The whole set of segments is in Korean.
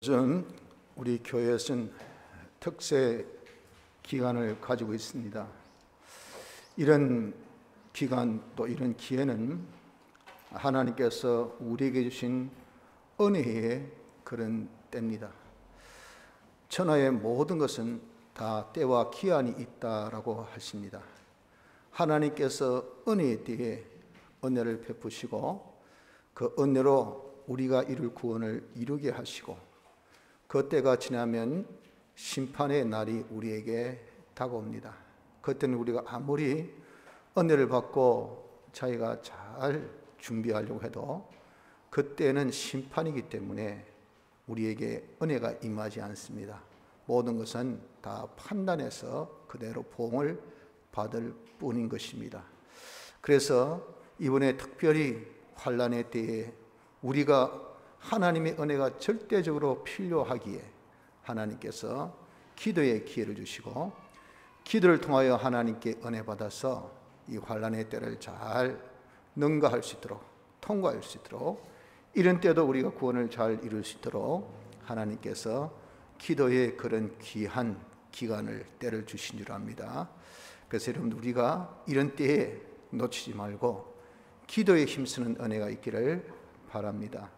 요즘 우리 교회에서는 특세 기간을 가지고 있습니다. 이런 기간 또 이런 기회는 하나님께서 우리에게 주신 은혜의 그런 때입니다. 천하의 모든 것은 다 때와 기한이 있다라고 하십니다. 하나님께서 은혜에 대해 은혜를 베푸시고 그 은혜로 우리가 이룰 구원을 이루게 하시고 그 때가 지나면 심판의 날이 우리에게 다가옵니다. 그때는 우리가 아무리 은혜를 받고 자기가 잘 준비하려고 해도 그때는 심판이기 때문에 우리에게 은혜가 임하지 않습니다. 모든 것은 다 판단해서 그대로 보응을 받을 뿐인 것입니다. 그래서 이번에 특별히 환난의 때에 우리가 하나님의 은혜가 절대적으로 필요하기에 하나님께서 기도의 기회를 주시고 기도를 통하여 하나님께 은혜 받아서 이 환난의 때를 잘 능가할 수 있도록 통과할 수 있도록 이런 때도 우리가 구원을 잘 이룰 수 있도록 하나님께서 기도의 그런 귀한 기간을 때를 주신 줄 압니다. 그래서 여러분 우리가 이런 때에 놓치지 말고 기도에 힘쓰는 은혜가 있기를 바랍니다.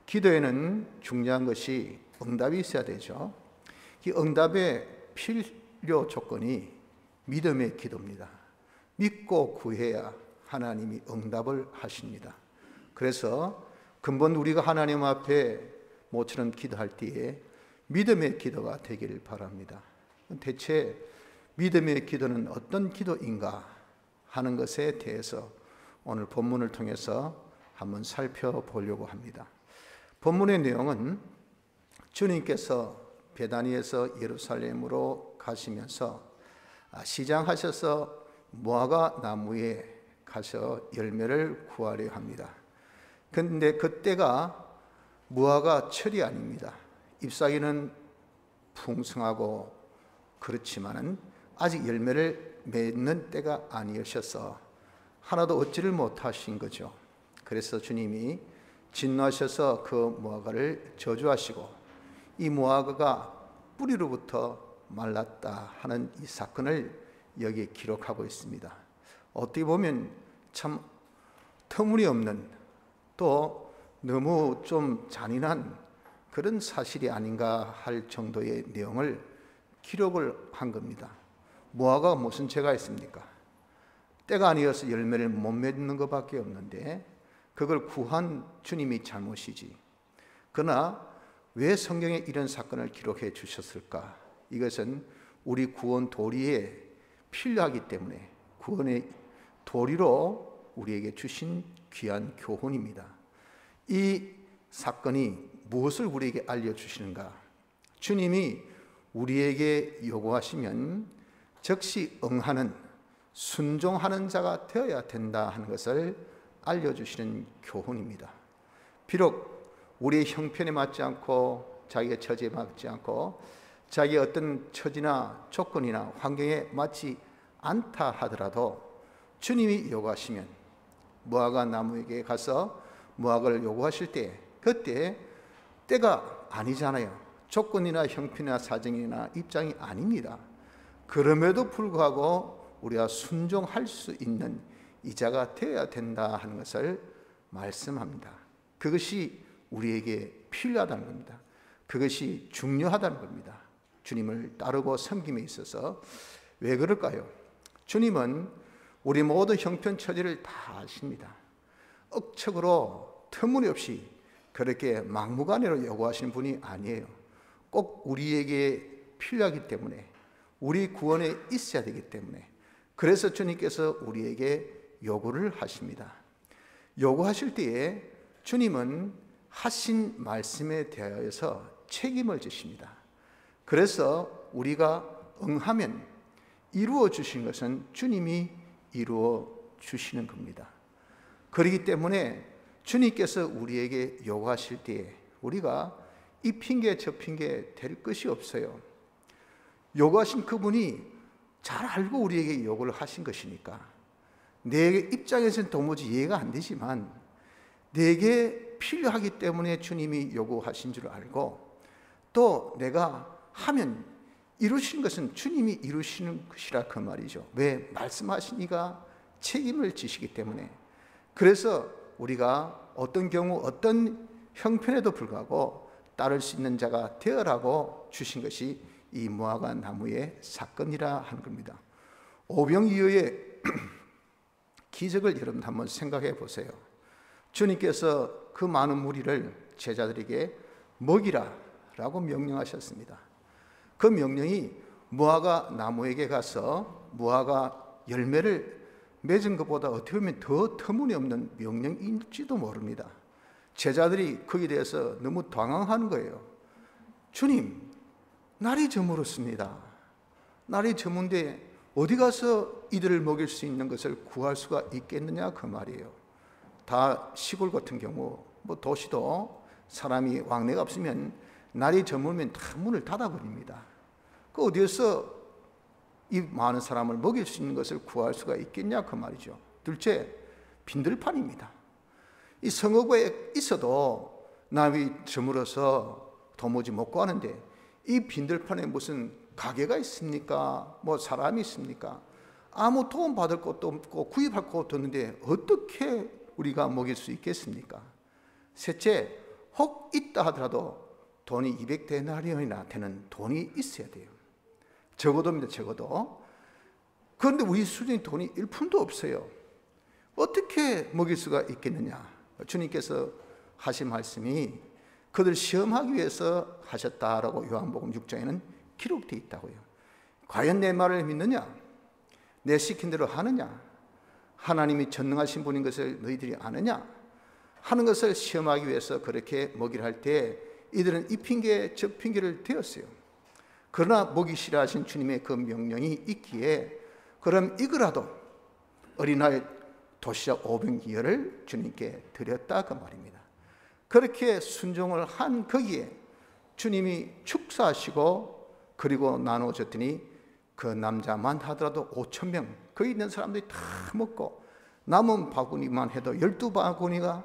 기도에는 중요한 것이 응답이 있어야 되죠. 이 응답의 필요 조건이 믿음의 기도입니다. 믿고 구해야 하나님이 응답을 하십니다. 그래서 근본 우리가 하나님 앞에 모처럼 기도할 때에 믿음의 기도가 되기를 바랍니다. 대체 믿음의 기도는 어떤 기도인가 하는 것에 대해서 오늘 본문을 통해서 한번 살펴보려고 합니다. 본문의 내용은 주님께서 베다니에서 예루살렘으로 가시면서 시장하셔서 무화과 나무에 가서 열매를 구하려 합니다. 그런데 그때가 무화과 철이 아닙니다. 잎사귀는 풍성하고 그렇지만은 아직 열매를 맺는 때가 아니셔서 하나도 얻지를 못하신 거죠. 그래서 주님이 진노하셔서 그 무화과를 저주하시고 이 무화과가 뿌리로부터 말랐다 하는 이 사건을 여기에 기록하고 있습니다. 어떻게 보면 참 터무니없는 또 너무 좀 잔인한 그런 사실이 아닌가 할 정도의 내용을 기록을 한 겁니다. 무화과가 무슨 죄가 있습니까? 때가 아니어서 열매를 못 맺는 것밖에 없는데 그걸 구한 주님이 잘못이지. 그러나 왜 성경에 이런 사건을 기록해 주셨을까? 이것은 우리 구원 도리에 필요하기 때문에 구원의 도리로 우리에게 주신 귀한 교훈입니다. 이 사건이 무엇을 우리에게 알려주시는가? 주님이 우리에게 요구하시면 즉시 응하는 순종하는 자가 되어야 된다 하는 것을 알려주시는 교훈입니다. 비록 우리의 형편에 맞지 않고 자기의 처지에 맞지 않고 자기의 어떤 처지나 조건이나 환경에 맞지 않다 하더라도 주님이 요구하시면 무화과 나무에게 가서 무화과를 요구하실 때 그때 때가 아니잖아요. 조건이나 형편이나 사정이나 입장이 아닙니다. 그럼에도 불구하고 우리가 순종할 수 있는 이자가 되어야 된다 하는 것을 말씀합니다. 그것이 우리에게 필요하다는 겁니다. 그것이 중요하다는 겁니다. 주님을 따르고 섬김에 있어서 왜 그럴까요? 주님은 우리 모든 형편처지를 다 아십니다. 억측으로 터무니없이 그렇게 막무가내로 요구하시는 분이 아니에요. 꼭 우리에게 필요하기 때문에 우리 구원에 있어야 되기 때문에 그래서 주님께서 우리에게 요구를 하십니다. 요구하실 때에 주님은 하신 말씀에 대하여서 책임을 지십니다. 그래서 우리가 응하면 이루어 주신 것은 주님이 이루어 주시는 겁니다. 그렇기 때문에 주님께서 우리에게 요구하실 때에 우리가 이 핑계 저 핑계 될 것이 없어요. 요구하신 그분이 잘 알고 우리에게 요구를 하신 것이니까 내 입장에서는 도무지 이해가 안 되지만 내게 필요하기 때문에 주님이 요구하신 줄 알고 또 내가 하면 이루시는 것은 주님이 이루시는 것이라 그 말이죠. 왜? 말씀하신 이가 책임을 지시기 때문에. 그래서 우리가 어떤 경우 어떤 형편에도 불구하고 따를 수 있는 자가 되어라고 주신 것이 이 무화과 나무의 사건이라 하는 겁니다. 오병이어의 기적을 여러분 한번 생각해 보세요. 주님께서 그 많은 무리를 제자들에게 먹이라라고 명령하셨습니다. 그 명령이 무화과 나무에게 가서 무화과 열매를 맺은 것보다 어떻게 보면 더 터무니없는 명령일지도 모릅니다. 제자들이 거기에 대해서 너무 당황하는 거예요. 주님, 날이 저물었습니다. 날이 저문데 어디 가서 이들을 먹일 수 있는 것을 구할 수가 있겠느냐 그 말이에요. 다 시골 같은 경우 뭐 도시도 사람이 왕래가 없으면 날이 저물면 다 문을 닫아버립니다. 그 어디에서 이 많은 사람을 먹일 수 있는 것을 구할 수가 있겠냐 그 말이죠. 둘째, 빈들판입니다. 이 성읍에 있어도 날이 저물어서 도무지 못 구하는데 이 빈들판에 무슨 가게가 있습니까? 뭐 사람이 있습니까? 아무 도움 받을 것도 없고 구입할 것도 없는데 어떻게 우리가 먹일 수 있겠습니까? 셋째, 혹 있다 하더라도 돈이 200데나리온이나 되는 돈이 있어야 돼요. 적어도입니다. 적어도. 그런데 우리 수준의 돈이 1푼도 없어요. 어떻게 먹일 수가 있겠느냐? 주님께서 하신 말씀이 그들 시험하기 위해서 하셨다라고 요한복음 6장에는 기록되어 있다고요. 과연 내 말을 믿느냐? 내 시킨 대로 하느냐? 하나님이 전능하신 분인 것을 너희들이 아느냐? 하는 것을 시험하기 위해서 그렇게 먹이를 할 때 이들은 이 핑계 저 핑계를 대었어요. 그러나 먹이시라 하신 주님의 그 명령이 있기에 그럼 이거라도 어린아이 도시락 500여를 주님께 드렸다 그 말입니다. 그렇게 순종을 한 거기에 주님이 축사하시고 그리고 나눠줬더니 그 남자만 하더라도 5,000명 거기 있는 사람들이 다 먹고 남은 바구니만 해도 12바구니나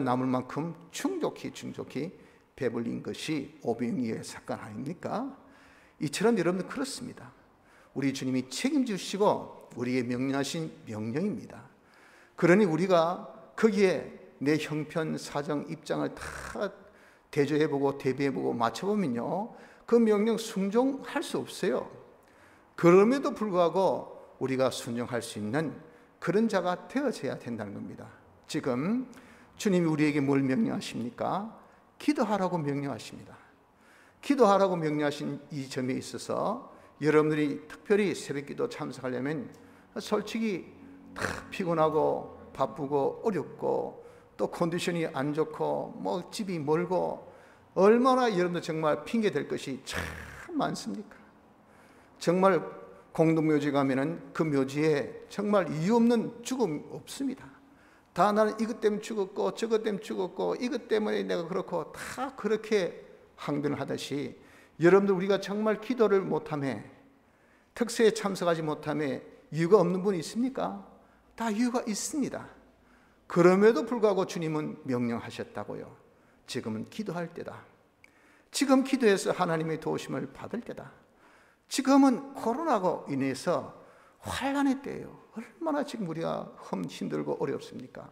남을 만큼 충족히 배불린 것이 오병이어의 사건 아닙니까? 이처럼 여러분들 그렇습니다. 우리 주님이 책임지시고 우리에게 명령하신 명령입니다. 그러니 우리가 거기에 내 형편, 사정, 입장을 다 대조해보고 대비해보고 맞춰보면요 그 명령 순종할 수 없어요. 그럼에도 불구하고 우리가 순종할 수 있는 그런 자가 되어져야 된다는 겁니다. 지금 주님이 우리에게 뭘 명령하십니까? 기도하라고 명령하십니다. 기도하라고 명령하신 이 점에 있어서 여러분들이 특별히 새벽기도 참석하려면 솔직히 다 피곤하고 바쁘고 어렵고 또 컨디션이 안 좋고 뭐 집이 멀고 얼마나 여러분들 정말 핑계 될 것이 참 많습니까? 정말 공동묘지 가면은 그 묘지에 정말 이유 없는 죽음 없습니다. 다 나는 이것 때문에 죽었고 저것 때문에 죽었고 이것 때문에 내가 그렇고 다 그렇게 항변을 하듯이 여러분들 우리가 정말 기도를 못하며 특세에 참석하지 못하며 이유가 없는 분이 있습니까? 다 이유가 있습니다. 그럼에도 불구하고 주님은 명령하셨다고요. 지금은 기도할 때다. 지금 기도해서 하나님의 도우심을 받을 때다. 지금은 코로나로 인해서 환난의 때예요. 얼마나 지금 우리가 힘들고 어렵습니까?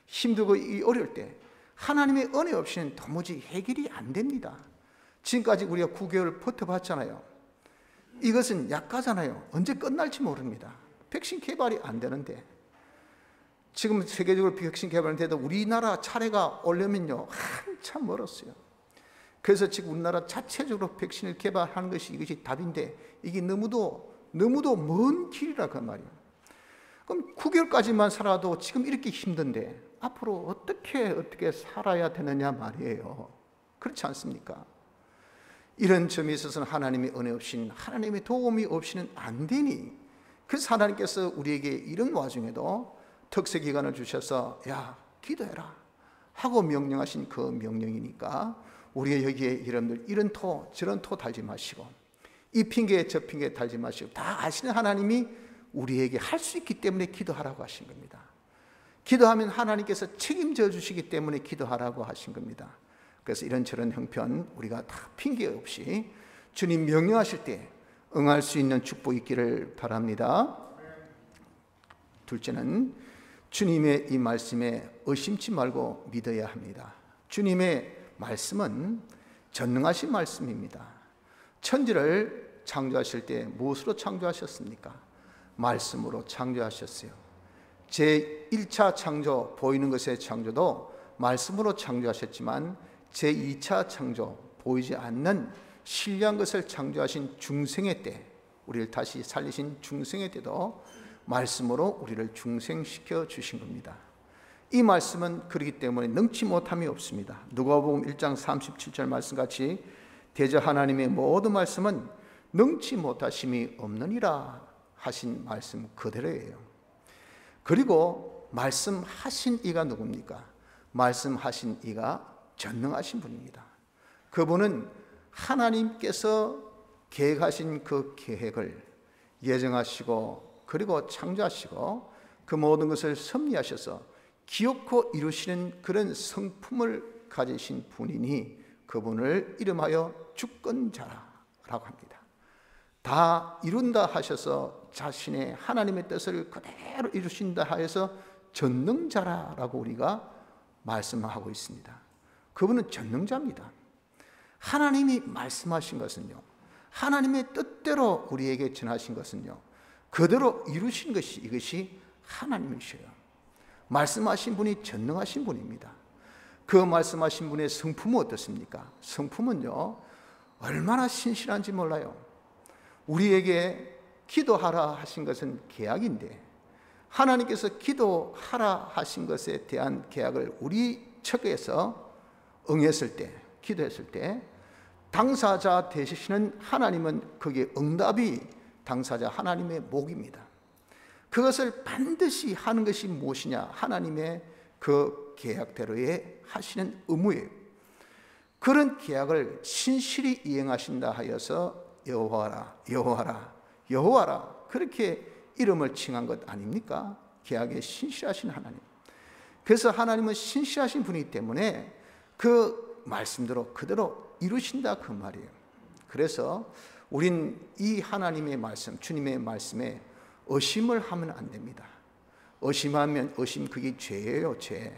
힘들고 이 어려울 때 하나님의 은혜 없이는 도무지 해결이 안 됩니다. 지금까지 우리가 9개월 버텨봤잖아요. 이것은 약가잖아요. 언제 끝날지 모릅니다. 백신 개발이 안 되는데 지금 세계적으로 백신 개발인데도 우리나라 차례가 오려면요 한참 멀었어요. 그래서 지금 우리나라 자체적으로 백신을 개발하는 것이 이것이 답인데 이게 너무도 먼 길이라 그 말이에요. 그럼 9개월까지만 살아도 지금 이렇게 힘든데 앞으로 어떻게 살아야 되느냐 말이에요. 그렇지 않습니까? 이런 점에 있어서는 하나님의 은혜 없이는 하나님의 도움이 없이는 안 되니 그래서 하나님께서 우리에게 이런 와중에도 특세 기간을 주셔서 야 기도해라 하고 명령하신 그 명령이니까 우리가 여기에 여러분들 이런 토 저런 토 달지 마시고 이 핑계 저 핑계 달지 마시고 다 아시는 하나님이 우리에게 할 수 있기 때문에 기도하라고 하신 겁니다. 기도하면 하나님께서 책임져 주시기 때문에 기도하라고 하신 겁니다. 그래서 이런저런 형편 우리가 다 핑계 없이 주님 명령하실 때 응할 수 있는 축복이 있기를 바랍니다. 둘째는 주님의 이 말씀에 의심치 말고 믿어야 합니다. 주님의 말씀은 전능하신 말씀입니다. 천지를 창조하실 때 무엇으로 창조하셨습니까? 말씀으로 창조하셨어요. 제1차 창조, 보이는 것의 창조도 말씀으로 창조하셨지만 제2차 창조, 보이지 않는 신비한 것을 창조하신 중생의 때, 우리를 다시 살리신 중생의 때도 말씀으로 우리를 중생시켜 주신 겁니다. 이 말씀은 그렇기 때문에 능치 못함이 없습니다. 누가복음 1장 37절 말씀같이 대저 하나님의 모든 말씀은 능치 못하심이 없느니라 하신 말씀 그대로예요. 그리고 말씀하신 이가 누굽니까? 말씀하신 이가 전능하신 분입니다. 그분은 하나님께서 계획하신 그 계획을 예정하시고 그리고 창조하시고 그 모든 것을 섭리하셔서 기어코 이루시는 그런 성품을 가지신 분이니 그분을 이름하여 주권자라고 합니다. 다 이룬다 하셔서 자신의 하나님의 뜻을 그대로 이루신다 하여서 전능자라고 우리가 말씀하고 있습니다. 그분은 전능자입니다. 하나님이 말씀하신 것은요, 하나님의 뜻대로 우리에게 전하신 것은요, 그대로 이루신 것이 이것이 하나님이셔요. 말씀하신 분이 전능하신 분입니다. 그 말씀하신 분의 성품은 어떻습니까? 성품은요, 얼마나 신실한지 몰라요. 우리에게 기도하라 하신 것은 계약인데 하나님께서 기도하라 하신 것에 대한 계약을 우리 측에서 응했을 때, 기도했을 때 당사자 되시는 하나님은 거기에 응답이 당사자 하나님의 목입니다. 그것을 반드시 하는 것이 무엇이냐? 하나님의 그 계약대로의 하시는 의무예요. 그런 계약을 신실히 이행하신다 하여서 여호와라, 여호와라, 여호와라 그렇게 이름을 칭한 것 아닙니까? 계약에 신실하신 하나님. 그래서 하나님은 신실하신 분이기 때문에 그 말씀대로 그대로 이루신다 그 말이에요. 그래서 우린 이 하나님의 말씀, 주님의 말씀에 의심을 하면 안 됩니다. 의심하면 의심 그게 죄예요, 죄.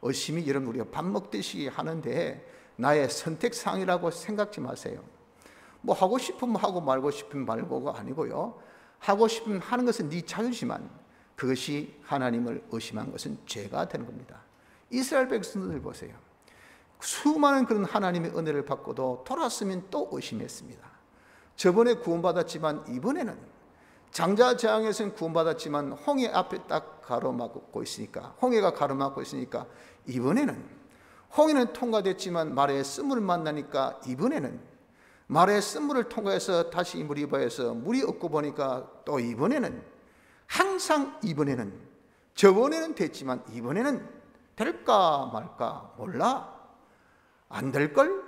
의심이 여러분 우리가 밥 먹듯이 하는데 나의 선택사항이라고 생각지 마세요. 뭐 하고 싶으면 하고 말고 싶으면 말고가 아니고요. 하고 싶으면 하는 것은 네 자유지만 그것이 하나님을 의심한 것은 죄가 되는 겁니다. 이스라엘 백성들 보세요. 수많은 그런 하나님의 은혜를 받고도 돌았으면 또 의심했습니다. 저번에 구원받았지만 이번에는 장자재앙에서는 구원받았지만 홍해 앞에 딱 가로막고 있으니까, 홍해가 가로막고 있으니까 이번에는 홍해는 통과됐지만 마라의 쓴물을 만나니까 이번에는 마라의 쓴물을 통과해서 다시 물이 보여서 물이 없고 보니까 또 이번에는 항상 이번에는 저번에는 됐지만 이번에는 될까 말까 몰라 안 될걸?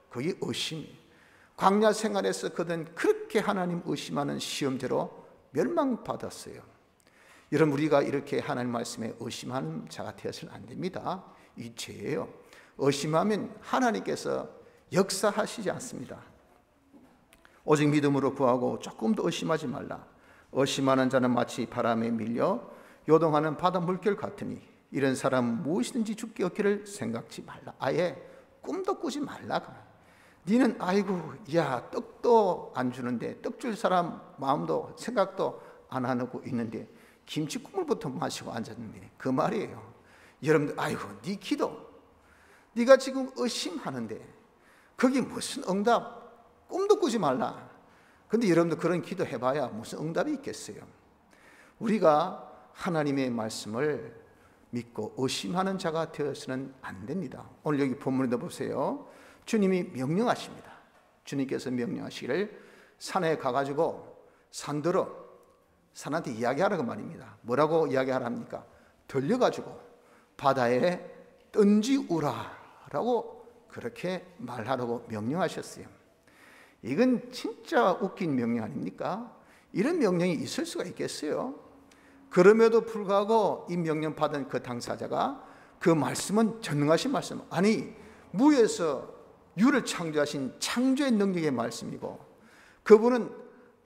그게 의심. 광야 생활에서 그들은 그렇게 하나님 의심하는 시험대로 멸망받았어요. 여러분 우리가 이렇게 하나님 말씀에 의심하는 자가 되어서는 안 됩니다. 이 죄예요. 의심하면 하나님께서 역사하시지 않습니다. 오직 믿음으로 구하고 조금도 의심하지 말라. 의심하는 자는 마치 바람에 밀려 요동하는 바다 물결 같으니 이런 사람 무엇이든지 죽게 얻기를 생각지 말라. 아예 꿈도 꾸지 말라. 니는 아이고 야 떡도 안 주는데 떡 줄 사람 마음도 생각도 안 하고 있는데 김치 국물부터 마시고 앉았는데 그 말이에요. 여러분들 아이고 네 기도 네가 지금 의심하는데 거기 무슨 응답 꿈도 꾸지 말라. 근데 여러분들 그런 기도 해봐야 무슨 응답이 있겠어요. 우리가 하나님의 말씀을 믿고 의심하는 자가 되어서는 안 됩니다. 오늘 여기 본문에도 보세요. 주님이 명령하십니다. 주님께서 명령하시기를 산에 가가지고 산한테 이야기하라고 말입니다. 뭐라고 이야기하랍니까? 들려가지고 바다에 던지우라 라고 그렇게 말하라고 명령하셨어요. 이건 진짜 웃긴 명령 아닙니까? 이런 명령이 있을 수가 있겠어요? 그럼에도 불구하고 이 명령 받은 그 당사자가 그 말씀은 전능하신 말씀, 아니 무에서 유를 창조하신 창조의 능력의 말씀이고, 그분은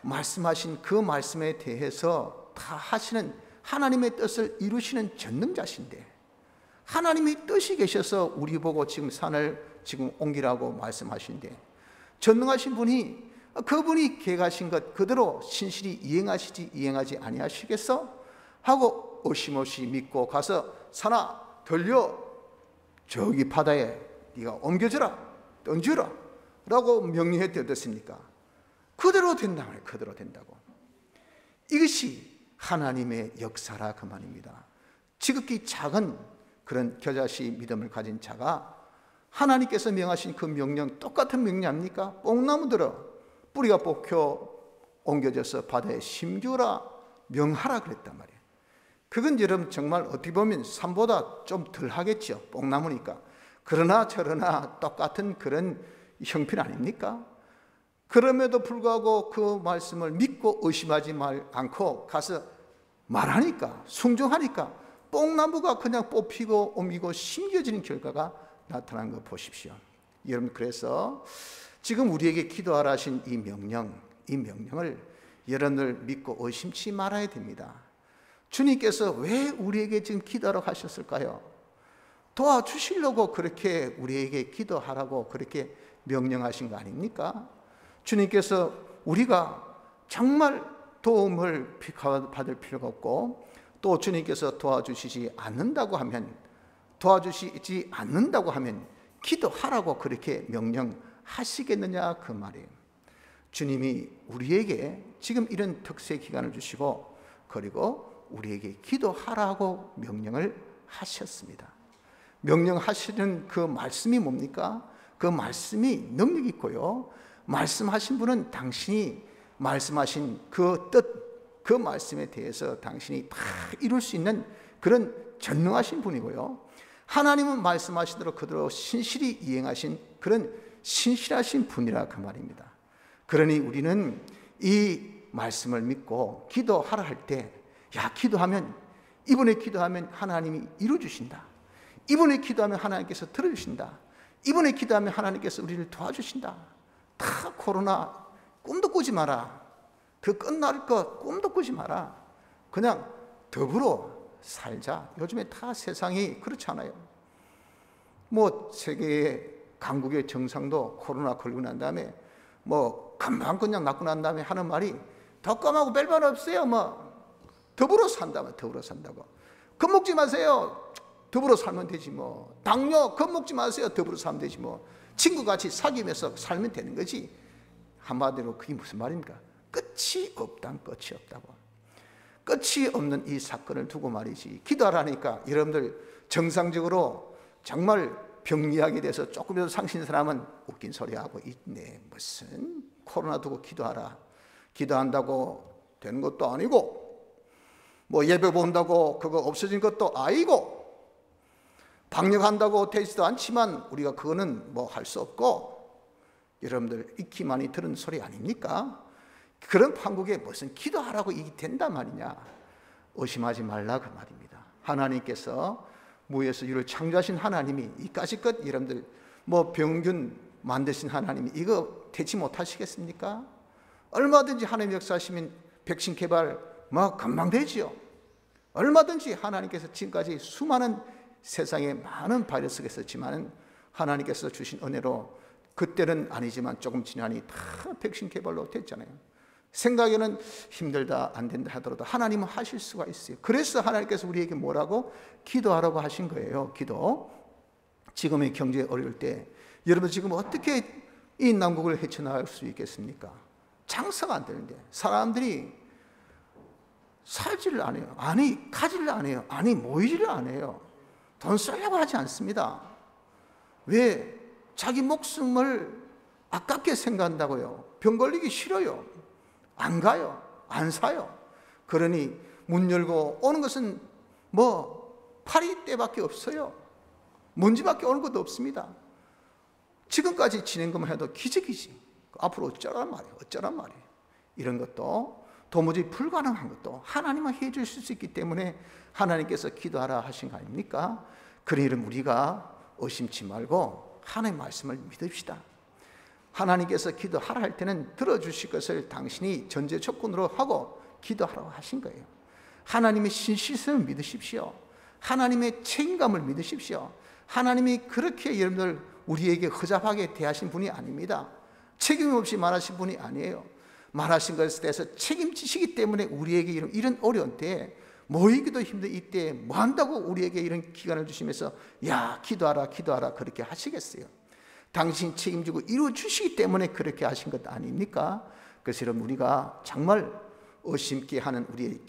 말씀하신 그 말씀에 대해서 다 하시는 하나님의 뜻을 이루시는 전능자신데, 하나님의 뜻이 계셔서 우리 보고 지금 산을 지금 옮기라고 말씀하시는데, 전능하신 분이 그분이 계획하신 것 그대로 신실히 이행하시지 이행하지 아니하시겠어? 하고 의심없이 믿고 가서 산아 들려, 저기 바다에 네가 옮겨져라, 던져라 라고 명령했대. 어떻습니까? 그대로 된다 말이에요. 그대로 된다고. 이것이 하나님의 역사라 그 말입니다. 지극히 작은 그런 겨자씨 믿음을 가진 자가 하나님께서 명하신 그 명령, 똑같은 명령 아닙니까? 뽕나무 들어 뿌리가 뽑혀 옮겨져서 바다에 심기라 명하라 그랬단 말이에요. 그건 여러분 정말 어떻게 보면 산보다 좀 덜 하겠죠, 뽕나무니까. 그러나 저러나 똑같은 그런 형편 아닙니까? 그럼에도 불구하고 그 말씀을 믿고 의심하지 않고 가서 말하니까, 순종하니까 뽕나무가 그냥 뽑히고 옮기고 심겨지는 결과가 나타난 거 보십시오. 여러분, 그래서 지금 우리에게 기도하라 하신 이 명령을 여러분들 믿고 의심치 말아야 됩니다. 주님께서 왜 우리에게 지금 기도하라고 하셨을까요? 도와주시려고 그렇게 우리에게 기도하라고 그렇게 명령하신 거 아닙니까? 주님께서 우리가 정말 도움을 받을 필요가 없고, 또 주님께서 도와주시지 않는다고 하면 기도하라고 그렇게 명령하시겠느냐 그 말이에요. 주님이 우리에게 지금 이런 특세 기간을 주시고, 그리고 우리에게 기도하라고 명령을 하셨습니다. 명령하시는 그 말씀이 뭡니까? 그 말씀이 능력 있고요, 말씀하신 분은 당신이 말씀하신 그 뜻, 그 말씀에 대해서 당신이 다 이룰 수 있는 그런 전능하신 분이고요, 하나님은 말씀하신 대로 그대로 신실히 이행하신 그런 신실하신 분이라 그 말입니다. 그러니 우리는 이 말씀을 믿고 기도하라 할 때, 기도하면, 이번에 기도하면 하나님이 이루어주신다, 이번에 기도하면 하나님께서 들어주신다, 이번에 기도하면 하나님께서 우리를 도와주신다. 다 코로나 꿈도 꾸지 마라, 그 끝날 것 꿈도 꾸지 마라, 그냥 더불어 살자. 요즘에 다 세상이 그렇잖아요. 뭐 세계의 강국의 정상도 코로나 걸리고 난 다음에 뭐 금방 그냥 낫고 난 다음에 하는 말이 덕감하고 별반 없어요. 뭐 더불어 산다면 더불어 산다고. 겁먹지 마세요. 더불어 살면 되지 뭐. 당뇨 겁먹지 마세요. 더불어 살면 되지 뭐. 친구같이 사귀면서 살면 되는 거지. 한마디로 그게 무슨 말입니까? 끝이 없다는 끝이 없다고. 끝이 없는 이 사건을 두고 말이지, 기도하라니까 여러분들 정상적으로 정말 병 이야기에 대해서 조금이라도 상신 사람은 웃긴 소리 하고 있네. 무슨 코로나 두고 기도하라, 기도한다고 되는 것도 아니고, 뭐 예배 본다고 그거 없어진 것도 아니고, 방역한다고 되지도 않지만 우리가 그거는 뭐 할 수 없고, 여러분들 익히 많이 들은 소리 아닙니까? 그런 판국에 무슨 기도하라고 이게 된단 말이냐. 의심하지 말라 그 말입니다. 하나님께서 무에서 유를 창조하신 하나님이 이까짓것 여러분들 뭐 병균 만드신 하나님이 이거 되지 못하시겠습니까? 얼마든지 하나님 역사하시면 백신 개발 뭐 금방 되지요. 얼마든지 하나님께서 지금까지 수많은 세상에 많은 바이러스가 있었지만 하나님께서 주신 은혜로 그때는 아니지만 조금 지나니 다 백신 개발로 됐잖아요. 생각에는 힘들다 안 된다 하더라도 하나님은 하실 수가 있어요. 그래서 하나님께서 우리에게 뭐라고? 기도하라고 하신 거예요. 기도. 지금의 경제 어려울 때 여러분 지금 어떻게 이 난국을 헤쳐나갈 수 있겠습니까? 장사가 안 되는데 사람들이 살지를 안 해요. 아니 가지를 안 해요. 아니 모이지를 안 해요. 돈 쓰려고 하지 않습니다. 왜? 자기 목숨을 아깝게 생각한다고요. 병 걸리기 싫어요. 안 가요. 안 사요. 그러니 문 열고 오는 것은 뭐 파리떼밖에 없어요. 먼지밖에 오는 것도 없습니다. 지금까지 지낸 것만 해도 기적이지. 앞으로 어쩌란 말이에요. 이런 것도 도무지 불가능한 것도 하나님만 해 주실 수 있기 때문에 하나님께서 기도하라 하신 거 아닙니까? 그러니 우리가 의심치 말고 하나님의 말씀을 믿읍시다. 하나님께서 기도하라 할 때는 들어주실 것을 당신이 전제 조건으로 하고 기도하라고 하신 거예요. 하나님의 신실성을 믿으십시오. 하나님의 책임감을 믿으십시오. 하나님이 그렇게 여러분들 우리에게 허접하게 대하신 분이 아닙니다. 책임 없이 말하신 분이 아니에요. 말하신 것에 대해서 책임지시기 때문에 우리에게 이런 어려운 때에 모이기도 힘든 이때에 뭐 한다고 우리에게 이런 기간을 주시면서 야 기도하라 기도하라 그렇게 하시겠어요. 당신 책임지고 이루어주시기 때문에 그렇게 하신 것 아닙니까? 그래서 여러분 우리가 정말 의심케 하는 우리의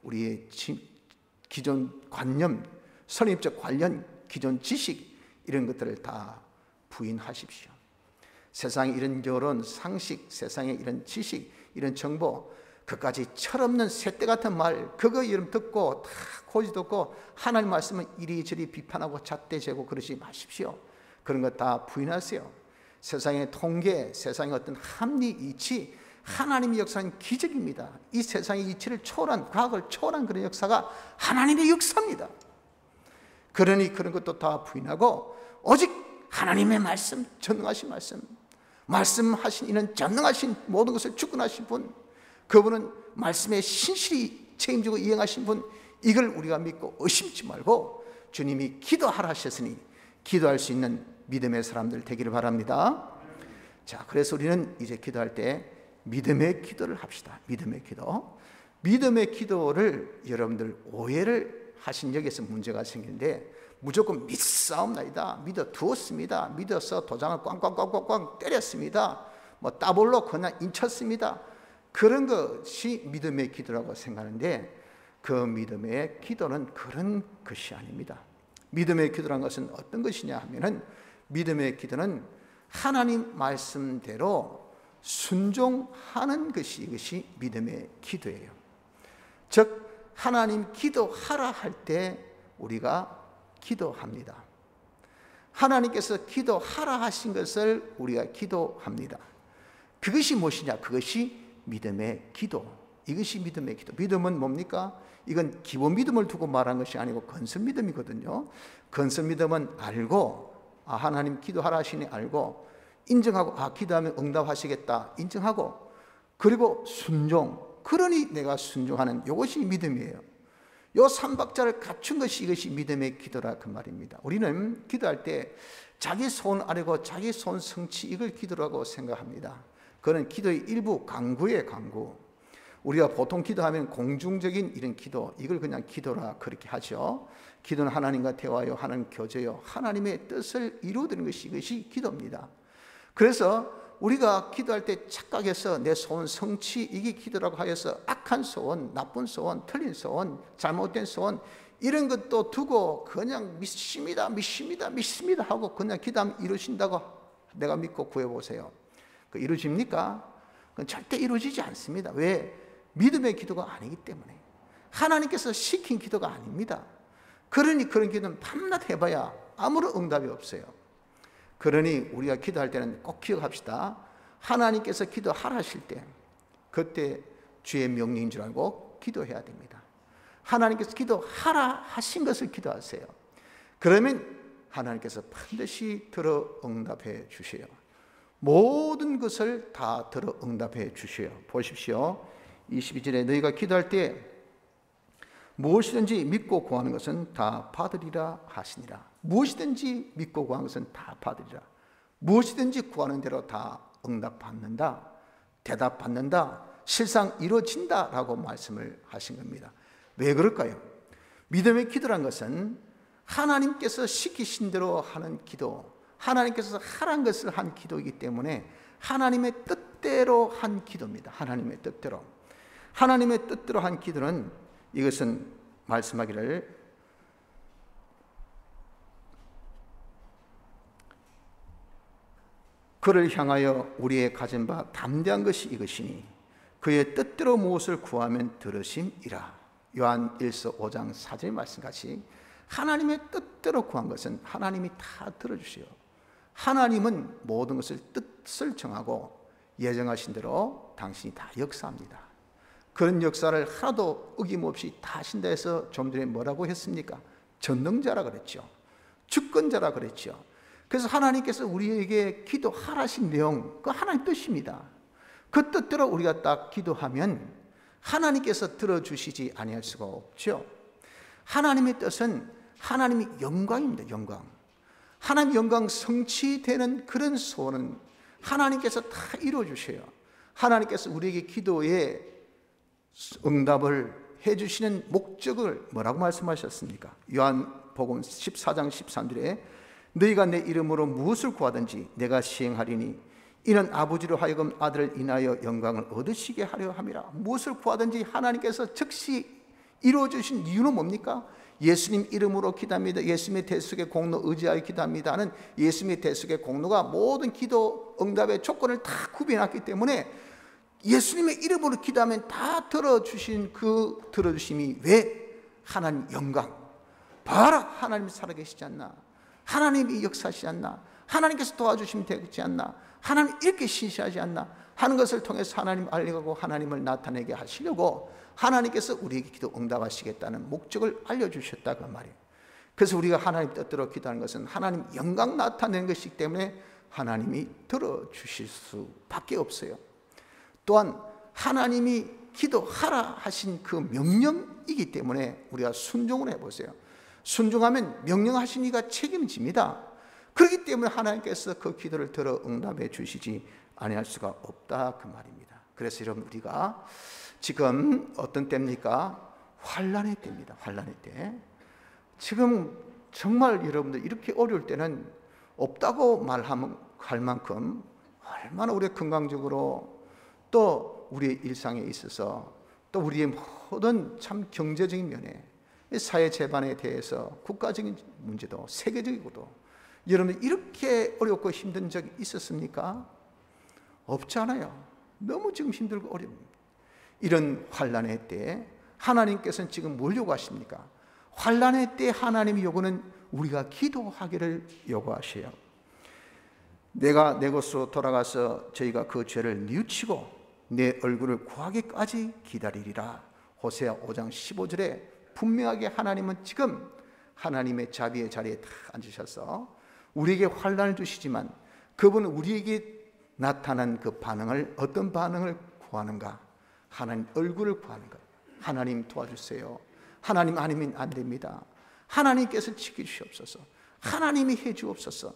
우리의 기존 관념, 선입적 관련, 기존 지식 이런 것들을 다 부인하십시오. 세상에 이런저런 상식, 세상에 이런 지식, 이런 정보, 그까지 철없는 새떼 같은 말, 그거 여러분 듣고 다 고지 듣고 하나님 말씀은 이리저리 비판하고 잣대재고 그러지 마십시오. 그런 거 다 부인하세요. 세상의 통계, 세상의 어떤 합리, 이치, 하나님의 역사는 기적입니다. 이 세상의 이치를 초월한, 과학을 초월한 그런 역사가 하나님의 역사입니다. 그러니 그런 것도 다 부인하고 오직 하나님의 말씀, 전능하신 말씀, 말씀하신 이는 전능하신 모든 것을 주권하신 분, 그분은 말씀에 신실히 책임지고 이행하신 분, 이걸 우리가 믿고 의심치 말고 주님이 기도하라 하셨으니 기도할 수 있는 믿음의 사람들 되기를 바랍니다. 자, 그래서 우리는 이제 기도할 때 믿음의 기도를 합시다. 믿음의 기도. 믿음의 기도를 여러분들 오해를 하신 여기에서 문제가 생기는데, 무조건 믿사옵나이다, 믿어 두었습니다, 믿어서 도장을 꽝꽝꽝꽝꽝 때렸습니다, 뭐 따블로 그냥 인쳤습니다, 그런 것이 믿음의 기도라고 생각하는데 그 믿음의 기도는 그런 것이 아닙니다. 믿음의 기도란 것은 어떤 것이냐 하면은, 믿음의 기도는 하나님 말씀대로 순종하는 것이, 이것이 믿음의 기도예요. 즉 하나님 기도하라 할 때 우리가 기도합니다. 하나님께서 기도하라 하신 것을 우리가 기도합니다. 그것이 무엇이냐? 그것이 믿음의 기도. 이것이 믿음의 기도. 믿음은 뭡니까? 이건 기본 믿음을 두고 말한 것이 아니고 건설 믿음이거든요. 건설 믿음은 알고, 아 하나님 기도하라 하시니 알고, 인정하고, 아 기도하면 응답하시겠다 인정하고, 그리고 순종, 그러니 내가 순종하는, 이것이 믿음이에요. 요 삼박자를 갖춘 것이, 이것이 믿음의 기도라 그 말입니다. 우리는 기도할 때 자기 소원 아뢰고 자기 소원 성취, 이걸 기도라고 생각합니다. 그건 기도의 일부, 강구예요, 강구. 우리가 보통 기도하면 공중적인 이런 기도, 이걸 그냥 기도라 그렇게 하죠. 기도는 하나님과 대화요, 하나님 교제요, 하나님의 뜻을 이루어드리는 것이, 이것이 기도입니다. 그래서 우리가 기도할 때 착각해서 내 소원 성취, 이게 기도라고 하여서 악한 소원, 나쁜 소원, 틀린 소원, 잘못된 소원, 이런 것도 두고 그냥 믿습니다 하고 그냥 기도하면 이루신다고 내가 믿고 구해보세요. 그 이루어집니까? 그건 절대 이루어지지 않습니다. 왜? 믿음의 기도가 아니기 때문에. 하나님께서 시킨 기도가 아닙니다. 그러니 그런 기도는 밤낮 해봐야 아무런 응답이 없어요. 그러니 우리가 기도할 때는 꼭 기억합시다. 하나님께서 기도하라 하실 때, 그때 주의 명령인 줄 알고 기도해야 됩니다. 하나님께서 기도하라 하신 것을 기도하세요. 그러면 하나님께서 반드시 들어 응답해 주세요. 모든 것을 다 들어 응답해 주세요. 보십시오. 22절에 너희가 기도할 때 무엇이든지 믿고 구하는 것은 다 받으리라 하시니라. 무엇이든지 믿고 구하는 것은 다 받으리라. 무엇이든지 구하는 대로 다 응답받는다, 대답받는다, 실상 이루어진다라고 말씀을 하신 겁니다. 왜 그럴까요? 믿음의 기도란 것은 하나님께서 시키신 대로 하는 기도, 하나님께서 하라는 것을 한 기도이기 때문에 하나님의 뜻대로 한 기도입니다. 하나님의 뜻대로. 하나님의 뜻대로 한 기도는, 이것은 말씀하기를 그를 향하여 우리의 가진 바 담대한 것이 이것이니 그의 뜻대로 무엇을 구하면 들으심이라. 요한 1서 5장 4절 말씀같이 하나님의 뜻대로 구한 것은 하나님이 다 들어주세요. 하나님은 모든 것을 뜻을 정하고 예정하신 대로 당신이 다 역사합니다. 그런 역사를 하나도 어김없이 다 하신다 해서 좀 전에 뭐라고 했습니까? 전능자라 그랬죠. 주권자라 그랬죠. 그래서 하나님께서 우리에게 기도하라신 내용, 그 하나님 뜻입니다. 그 뜻대로 우리가 딱 기도하면 하나님께서 들어주시지 아니할 수가 없죠. 하나님의 뜻은 하나님의 영광입니다. 영광. 하나님 영광 성취되는 그런 소원은 하나님께서 다 이루어주셔요. 하나님께서 우리에게 기도에 응답을 해주시는 목적을 뭐라고 말씀하셨습니까? 요한복음 14장 13절에 너희가 내 이름으로 무엇을 구하든지 내가 시행하리니 이는 아버지로 하여금 아들을 인하여 영광을 얻으시게 하려 함이라. 무엇을 구하든지 하나님께서 즉시 이루어주신 이유는 뭡니까? 예수님 이름으로 기도합니다. 예수님의 대속의 공로 의지하여 기도합니다 하는 예수님의 대속의 공로가 모든 기도 응답의 조건을 다 구비해놨기 때문에 예수님의 이름으로 기도하면 다 들어주신 그 들어주심이 왜? 하나님 영광. 봐라, 하나님 살아계시지 않나? 하나님이 역사하시지 않나? 하나님께서 도와주시면 되지 않나? 하나님 이렇게 신시하지 않나? 하는 것을 통해서 하나님 알리고 하나님을 나타내게 하시려고 하나님께서 우리에게 기도 응답하시겠다는 목적을 알려주셨다 그 말이에요. 그래서 우리가 하나님 뜻대로 기도하는 것은 하나님 영광 나타내는 것이기 때문에 하나님이 들어주실 수밖에 없어요. 또한 하나님이 기도하라 하신 그 명령이기 때문에 우리가 순종을 해보세요. 순종하면 명령하신 이가 책임집니다. 그렇기 때문에 하나님께서 그 기도를 들어 응답해 주시지 아니할 수가 없다 그 말입니다. 그래서 여러분 우리가 지금 어떤 때입니까? 환난의 때입니다. 환난의 때. 지금 정말 여러분들 이렇게 어려울 때는 없다고 할 만큼 얼마나 우리가 건강적으로 또 우리의 일상에 있어서 또 우리의 모든 참 경제적인 면에 사회 재반에 대해서 국가적인 문제도 세계적이고도 여러분들 이렇게 어렵고 힘든 적이 있었습니까? 없잖아요. 너무 지금 힘들고 어렵습니다. 이런 환난의 때에 하나님께서는 지금 뭘 요구하십니까? 환난의 때 하나님이 요구는 우리가 기도하기를 요구하셔요. 내가 내 곳으로 돌아가서 저희가 그 죄를 뉘우치고 내 얼굴을 구하기까지 기다리리라. 호세아 5장 15절에 분명하게 하나님은 지금 하나님의 자비의 자리에 딱 앉으셔서 우리에게 환난을 주시지만 그분은 우리에게 나타난 그 반응을 어떤 반응을 구하는가? 하나님 얼굴을 구하는 거예요. 하나님 도와주세요. 하나님 아니면 안 됩니다. 하나님께서 지켜주시옵소서. 하나님이 해주옵소서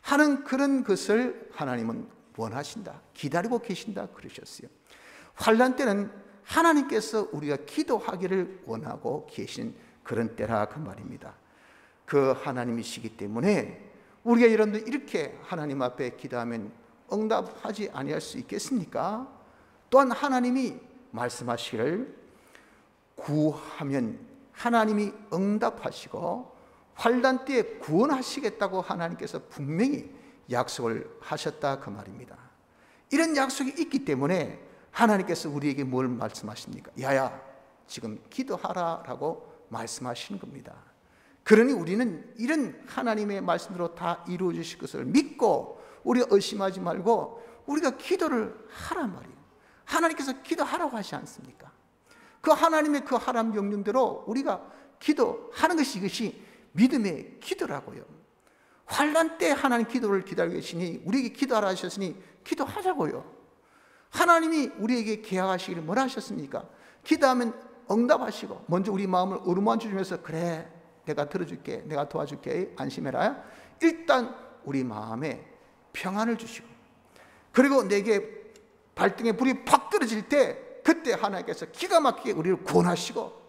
하는 그런 것을 하나님은 원하신다. 기다리고 계신다 그러셨어요. 환난 때는 하나님께서 우리가 기도하기를 원하고 계신 그런 때라 그 말입니다. 그 하나님이시기 때문에 우리가 여러분들 이렇게 하나님 앞에 기도하면 응답하지 아니할 수 있겠습니까? 또한 하나님이 말씀하시기를 구하면 하나님이 응답하시고 환난 때에 구원하시겠다고 하나님께서 분명히 약속을 하셨다 그 말입니다. 이런 약속이 있기 때문에 하나님께서 우리에게 뭘 말씀하십니까? 야야 지금 기도하라라고 말씀하시는 겁니다. 그러니 우리는 이런 하나님의 말씀대로 다 이루어 주실 것을 믿고 우리가 의심하지 말고 우리가 기도를 하란 말이에요. 하나님께서 기도하라고 하지 않습니까? 그 하나님의 그 하람 명령대로 우리가 기도하는 것이 이것이 믿음의 기도라고요. 환난 때 하나님 기도를 기다리고 계시니 우리에게 기도하라 하셨으니 기도하자고요. 하나님이 우리에게 계약하시기를 뭐라 하셨습니까? 기도하면 응답하시고 먼저 우리 마음을 어루만져 주면서 그래 내가 들어줄게 내가 도와줄게 안심해라. 일단 우리 마음에 평안을 주시고 그리고 내게 발등에 불이 팍 떨어질 때 그때 하나님께서 기가 막히게 우리를 구원하시고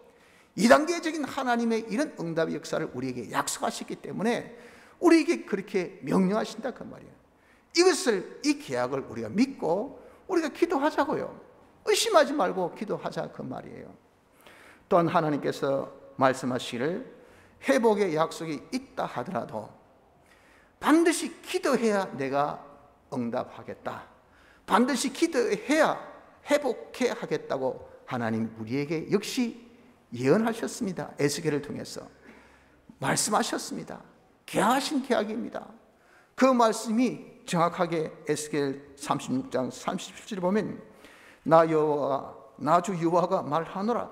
2단계적인 하나님의 이런 응답의 역사를 우리에게 약속하셨기 때문에 우리에게 그렇게 명령하신다 그 말이에요. 이것을 이 계약을 우리가 믿고 우리가 기도하자고요. 의심하지 말고 기도하자 그 말이에요. 또한 하나님께서 말씀하시기를 회복의 약속이 있다 하더라도 반드시 기도해야 내가 응답하겠다. 반드시 기도해야 회복해 하겠다고 하나님 우리에게 역시 예언하셨습니다. 에스겔을 통해서 말씀하셨습니다. 계약하신 계약입니다. 그 말씀이 정확하게 에스겔 36장 37절에 보면 나 여호와 나 주 여호와가 말하노라.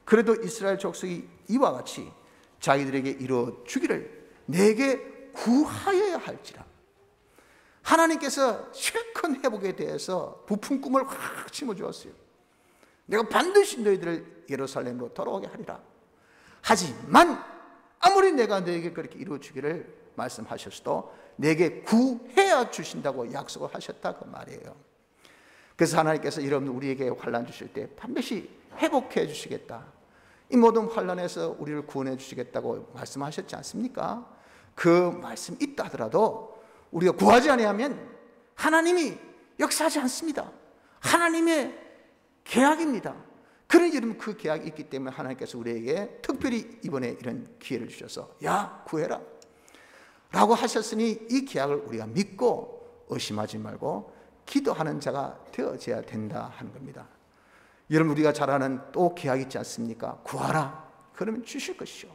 그래도 이스라엘 족속이 이와 같이 자기들에게 이루어 주기를 내게 구하여야 할지라. 하나님께서 실컷 회복에 대해서 부푼 꿈을 확 심어주었어요. 내가 반드시 너희들을 예루살렘으로 돌아오게 하리라. 하지만 아무리 내가 너에게 그렇게 이루어주기를 말씀하셨어도 내게 구해야 주신다고 약속을 하셨다 그 말이에요. 그래서 하나님께서 여러분들 우리에게 환난 주실 때 반드시 회복해 주시겠다, 이 모든 환난에서 우리를 구원해 주시겠다고 말씀하셨지 않습니까? 그 말씀 있다 하더라도 우리가 구하지 아니하면 하나님이 역사하지 않습니다. 하나님의 계약입니다. 그런 여러분 그 계약이 있기 때문에 하나님께서 우리에게 특별히 이번에 이런 기회를 주셔서 야 구해라 라고 하셨으니 이 계약을 우리가 믿고 의심하지 말고 기도하는 자가 되어져야 된다 하는 겁니다. 여러분 우리가 잘 아는 또 계약이 있지 않습니까? 구하라 그러면 주실 것이요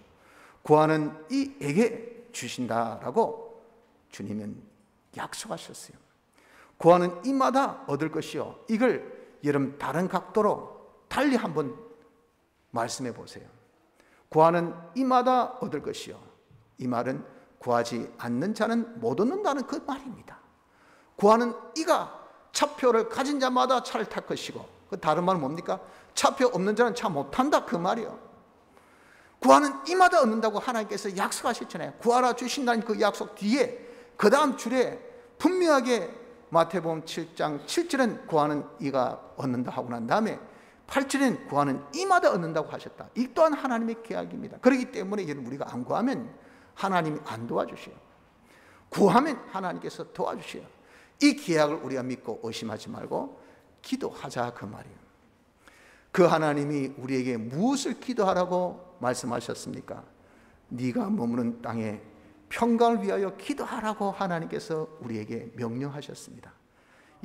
구하는 이에게 주신다라고 주님은 약속하셨어요. 구하는 이마다 얻을 것이요, 이걸 여러분 다른 각도로 달리 한번 말씀해 보세요. 구하는 이마다 얻을 것이요, 이 말은 구하지 않는 자는 못 얻는다는 그 말입니다. 구하는 이가 차표를 가진 자마다 차를 탈 것이고, 그 다른 말은 뭡니까? 차표 없는 자는 차 못 탄다 그 말이요. 구하는 이마다 얻는다고 하나님께서 약속하셨잖아요. 구하라 주신다는 그 약속 뒤에 그 다음 줄에 분명하게 마태복음 7장 7절은 구하는 이가 얻는다 하고 난 다음에 8절은 구하는 이마다 얻는다고 하셨다. 이 또한 하나님의 계약입니다. 그렇기 때문에 우리가 안 구하면 하나님이 안 도와주셔요. 구하면 하나님께서 도와주셔요. 이 계약을 우리가 믿고 의심하지 말고 기도하자 그 말이에요. 그 하나님이 우리에게 무엇을 기도하라고 말씀하셨습니까? 네가 머무는 땅에 평강을 위하여 기도하라고 하나님께서 우리에게 명령하셨습니다.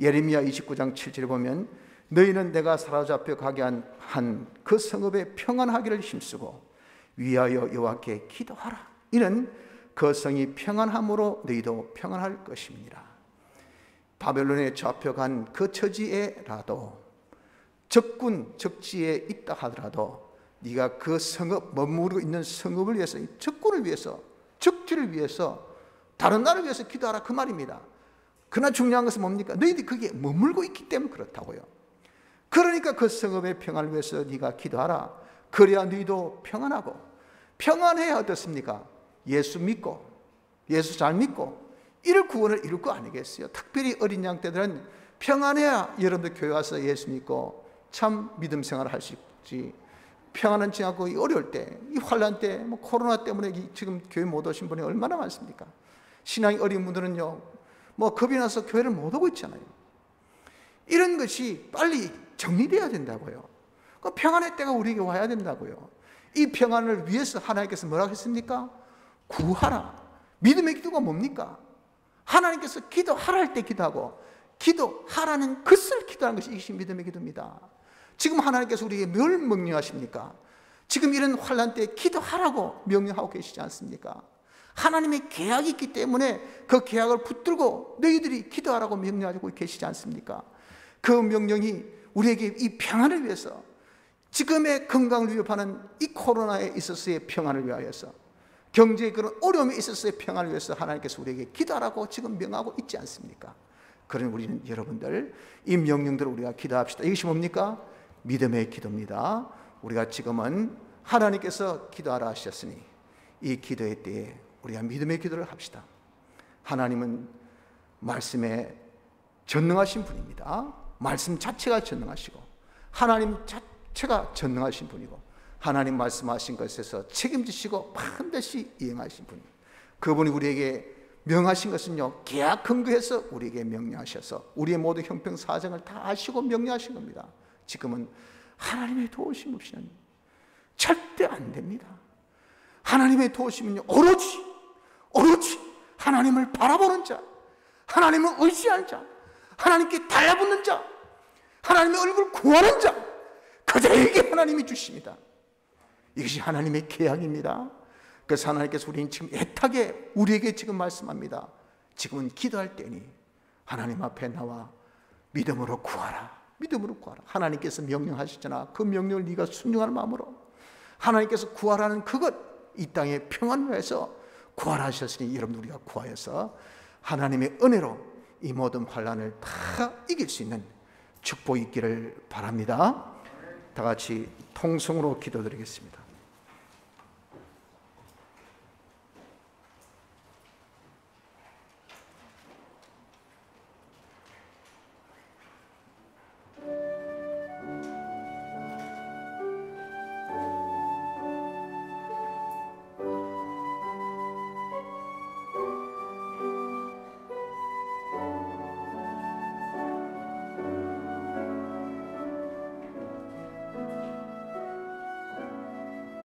예레미야 29장 7절에 보면 너희는 내가 사로잡혀 가게 한 그 성읍에 평안하기를 힘쓰고 위하여 여호와께 기도하라. 이는 그 성이 평안함으로 너희도 평안할 것입니다. 바벨론에 잡혀간 그 처지에라도 적군 적지에 있다 하더라도 네가 그 성읍 머무르고 있는 성읍을 위해서, 적군을 위해서, 적지를 위해서, 다른 나라를 위해서 기도하라 그 말입니다. 그러나 중요한 것은 뭡니까? 너희들이 거기에 머물고 있기 때문에 그렇다고요. 그러니까 그 성읍의 평안을 위해서 네가 기도하라. 그래야 너희도 평안하고, 평안해야 어떻습니까? 예수 믿고, 예수 잘 믿고 이를 구원을 이룰 거 아니겠어요? 특별히 어린 양 때들은 평안해야 여러분들 교회 와서 예수 믿고 참 믿음 생활을 할 수 있지. 평안은 지나고 이 어려울 때, 이 환난 때, 뭐 코로나 때문에 지금 교회 못 오신 분이 얼마나 많습니까? 신앙이 어린 분들은요, 뭐 겁이 나서 교회를 못 오고 있잖아요. 이런 것이 빨리 정리돼야 된다고요. 그 평안의 때가 우리에게 와야 된다고요. 이 평안을 위해서 하나님께서 뭐라고 했습니까? 구하라. 믿음의 기도가 뭡니까? 하나님께서 기도하라 할 때 기도하고, 기도하라는 것을 기도하는 것이 이것이 믿음의 기도입니다. 지금 하나님께서 우리에게 뭘 명령하십니까? 지금 이런 환난 때 기도하라고 명령하고 계시지 않습니까? 하나님의 계약이 있기 때문에 그 계약을 붙들고 너희들이 기도하라고 명령하고 계시지 않습니까? 그 명령이 우리에게 이 평안을 위해서, 지금의 건강을 위협하는 이 코로나에 있어서의 평안을 위하여서, 경제의 그런 어려움에 있어서의 평안을 위해서 하나님께서 우리에게 기도하라고 지금 명하고 있지 않습니까? 그러니 우리는 여러분들 이 명령들을 우리가 기도합시다. 이것이 뭡니까? 믿음의 기도입니다. 우리가 지금은 하나님께서 기도하라 하셨으니 이 기도의 때에 우리가 믿음의 기도를 합시다. 하나님은 말씀에 전능하신 분입니다. 말씀 자체가 전능하시고 하나님 자체가 전능하신 분이고 하나님 말씀하신 것에서 책임지시고 반드시 이행하신 분, 그분이 우리에게 명하신 것은요, 계약 근거해서 우리에게 명령하셔서 우리의 모든 형평 사정을 다 아시고 명령하신 겁니다. 지금은 하나님의 도우심 없이는 절대 안 됩니다. 하나님의 도우심은요, 오로지 하나님을 바라보는 자, 하나님을 의지하는 자, 하나님께 달라붙는 자, 하나님의 얼굴을 구하는 자, 그들에게 하나님이 주십니다. 이것이 하나님의 계약입니다. 그래서 하나님께서 우리는 지금 애타게 우리에게 지금 말씀합니다. 지금은 기도할 때니 하나님 앞에 나와 믿음으로 구하라. 믿음으로 구하라. 하나님께서 명령하시잖아. 그 명령을 네가 순종하는 마음으로 하나님께서 구하라는 그것, 이 땅의 평안을 위해서 구원하셨으니 여러분 우리가 구하여서 하나님의 은혜로 이 모든 환난을 다 이길 수 있는 축복이 있기를 바랍니다. 다 같이 통성으로 기도드리겠습니다.